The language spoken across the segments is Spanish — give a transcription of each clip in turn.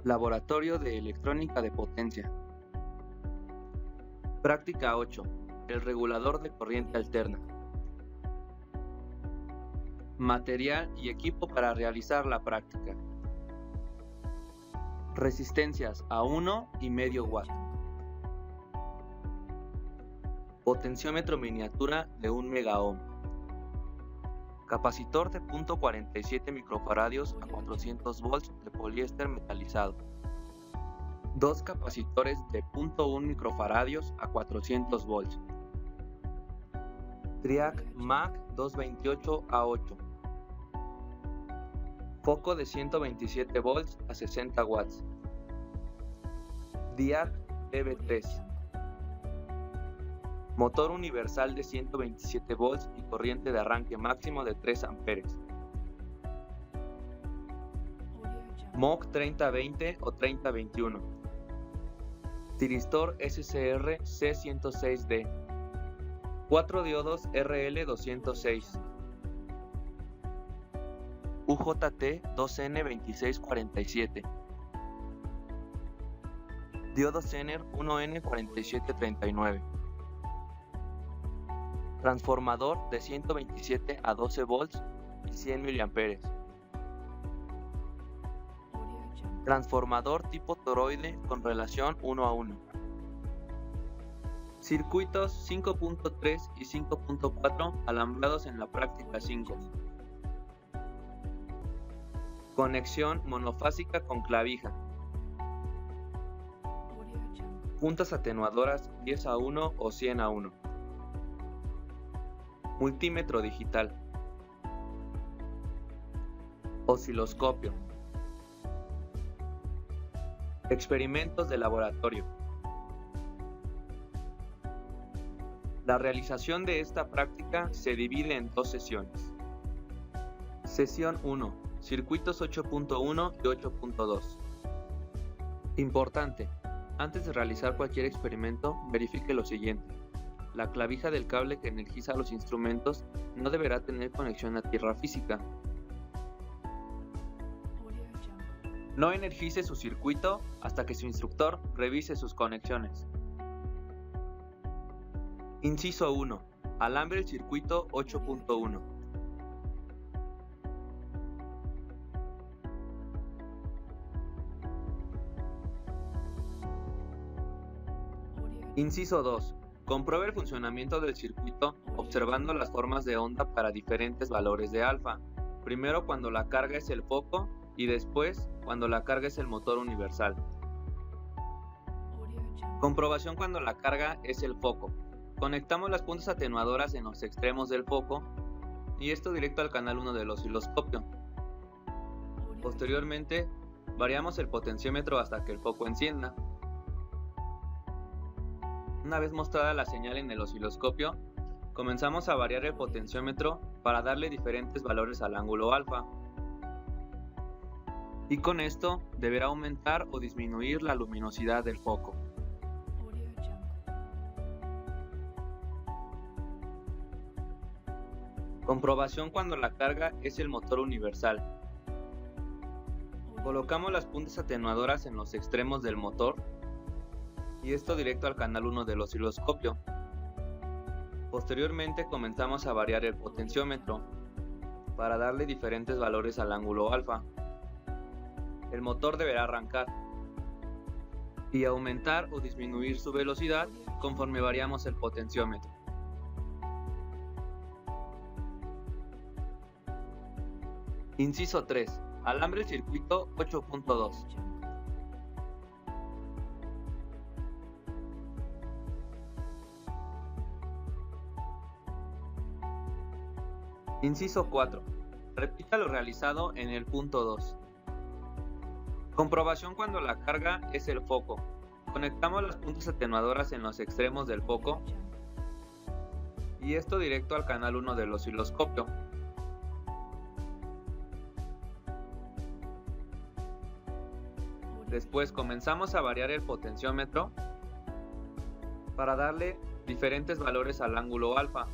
Laboratorio de Electrónica de Potencia. Práctica 8. El regulador de corriente alterna. Material y equipo para realizar la práctica. Resistencias a 1,5 watt. Potenciómetro miniatura de 1 megaohm. Capacitor de 0.47 microfaradios a 400 volts de poliéster metalizado. 2 capacitores de 0.1 microfaradios a 400 volts. Triac MAC 228A8. Foco de 127 volts a 60 watts. DIAC DB3. Motor universal de 127 volts y corriente de arranque máximo de 3 amperes. MOC 3020 o 3021. Tiristor SCR C106D. 4 diodos RL206. UJT 2N2647. Diodo Zener 1N4739. Transformador de 127 a 12 volts y 100 mA. Transformador tipo toroide con relación 1:1. Circuitos 5.3 y 5.4 alambrados en la práctica 5. Conexión monofásica con clavija. Puntas atenuadoras 10:1 o 100:1. Multímetro digital. Osciloscopio. Experimentos de laboratorio. La realización de esta práctica se divide en 2 sesiones. Sesión 1. Circuitos 8.1 y 8.2. Importante. Antes de realizar cualquier experimento, verifique lo siguiente. La clavija del cable que energiza los instrumentos no deberá tener conexión a tierra física. No energice su circuito hasta que su instructor revise sus conexiones. Inciso 1. Alambre el circuito 8.1. Inciso 2. Compruebe el funcionamiento del circuito observando las formas de onda para diferentes valores de alfa. Primero cuando la carga es el foco y después cuando la carga es el motor universal. Comprobación cuando la carga es el foco. Conectamos las puntas atenuadoras en los extremos del foco y esto directo al canal 1 del osciloscopio. Posteriormente, variamos el potenciómetro hasta que el foco encienda. Una vez mostrada la señal en el osciloscopio, comenzamos a variar el potenciómetro para darle diferentes valores al ángulo alfa. Y con esto deberá aumentar o disminuir la luminosidad del foco. Comprobación cuando la carga es el motor universal. Colocamos las puntas atenuadoras en los extremos del motor y esto directo al canal 1 del osciloscopio. Posteriormente comenzamos a variar el potenciómetro para darle diferentes valores al ángulo alfa. El motor deberá arrancar y aumentar o disminuir su velocidad conforme variamos el potenciómetro. Inciso 3. Alambre el circuito 8.2. Inciso 4. Repita lo realizado en el punto 2. Comprobación cuando la carga es el foco. Conectamos las puntas atenuadoras en los extremos del foco y esto directo al canal 1 del osciloscopio. Después comenzamos a variar el potenciómetro para darle diferentes valores al ángulo alfa.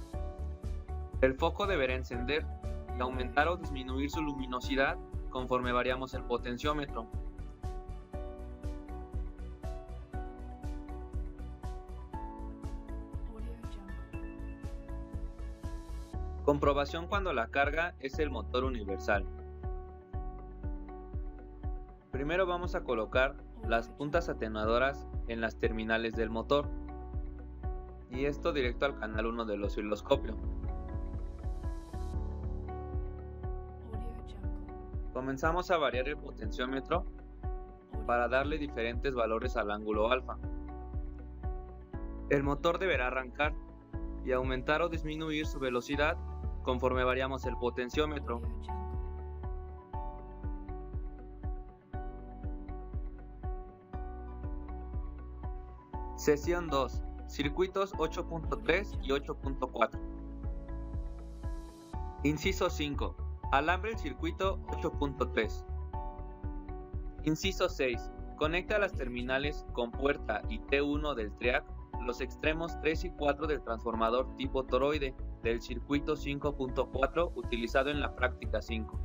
El foco deberá encender y aumentar o disminuir su luminosidad conforme variamos el potenciómetro. Comprobación cuando la carga es el motor universal. Primero vamos a colocar las puntas atenuadoras en las terminales del motor, y esto directo al canal 1 del osciloscopio. Comenzamos a variar el potenciómetro para darle diferentes valores al ángulo alfa. El motor deberá arrancar y aumentar o disminuir su velocidad conforme variamos el potenciómetro. Sesión 2. Circuitos 8.3 y 8.4. Inciso 5. Alambre el circuito 8.3. Inciso 6. Conecta las terminales con puerta y T1 del triac los extremos 3 y 4 del transformador tipo toroide del circuito 5.4 utilizado en la práctica 5.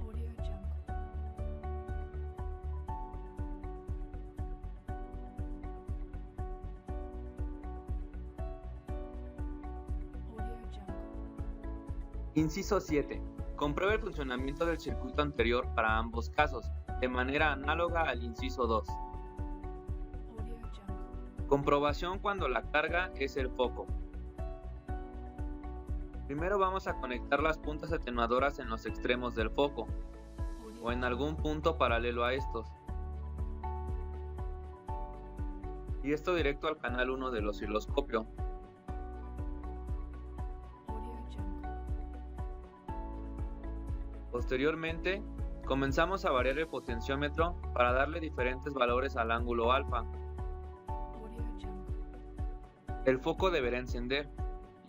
Inciso 7. Comprueba el funcionamiento del circuito anterior para ambos casos, de manera análoga al inciso 2. Comprobación cuando la carga es el foco. Primero vamos a conectar las puntas atenuadoras en los extremos del foco, o en algún punto paralelo a estos. Y esto directo al canal 1 del osciloscopio. Posteriormente, comenzamos a variar el potenciómetro para darle diferentes valores al ángulo alfa. El foco deberá encender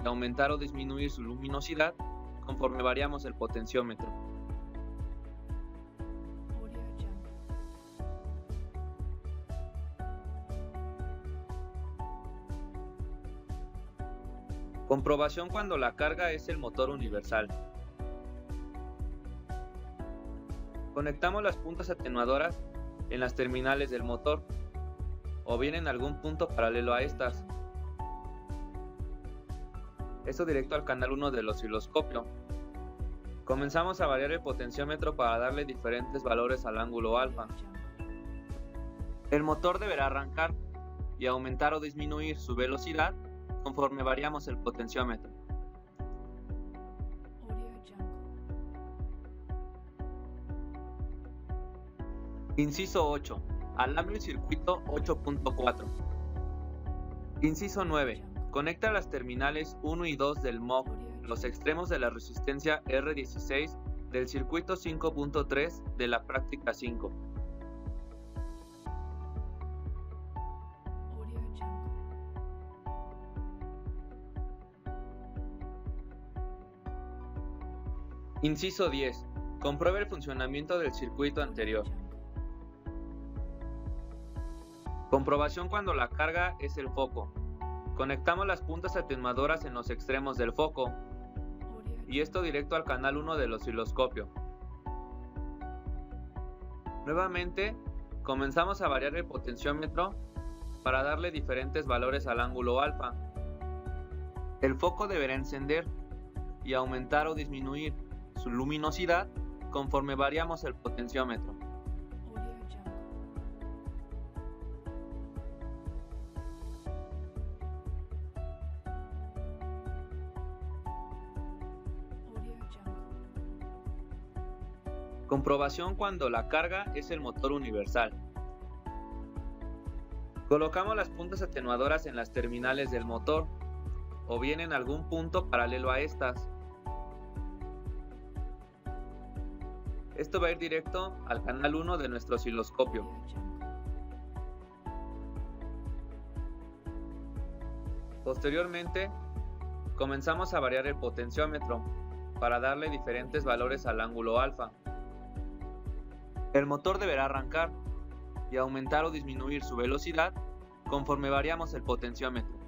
y aumentar o disminuir su luminosidad conforme variamos el potenciómetro. Comprobación cuando la carga es el motor universal. Conectamos las puntas atenuadoras en las terminales del motor, o bien en algún punto paralelo a estas. Esto directo al canal 1 del osciloscopio. Comenzamos a variar el potenciómetro para darle diferentes valores al ángulo alfa. El motor deberá arrancar y aumentar o disminuir su velocidad conforme variamos el potenciómetro. Inciso 8. Alambre el circuito 8.4. Inciso 9. Conecta las terminales 1 y 2 del MOC, los extremos de la resistencia R16 del circuito 5.3 de la práctica 5. Inciso 10. Comprueba el funcionamiento del circuito anterior. Comprobación cuando la carga es el foco. Conectamos las puntas atenuadoras en los extremos del foco, y esto directo al canal 1 del osciloscopio. Nuevamente, comenzamos a variar el potenciómetro para darle diferentes valores al ángulo alfa. El foco deberá encender y aumentar o disminuir su luminosidad conforme variamos el potenciómetro. Comprobación cuando la carga es el motor universal. Colocamos las puntas atenuadoras en las terminales del motor, o bien en algún punto paralelo a estas. Esto va a ir directo al canal 1 de nuestro osciloscopio. Posteriormente, comenzamos a variar el potenciómetro para darle diferentes valores al ángulo alfa. El motor deberá arrancar y aumentar o disminuir su velocidad conforme variamos el potenciómetro.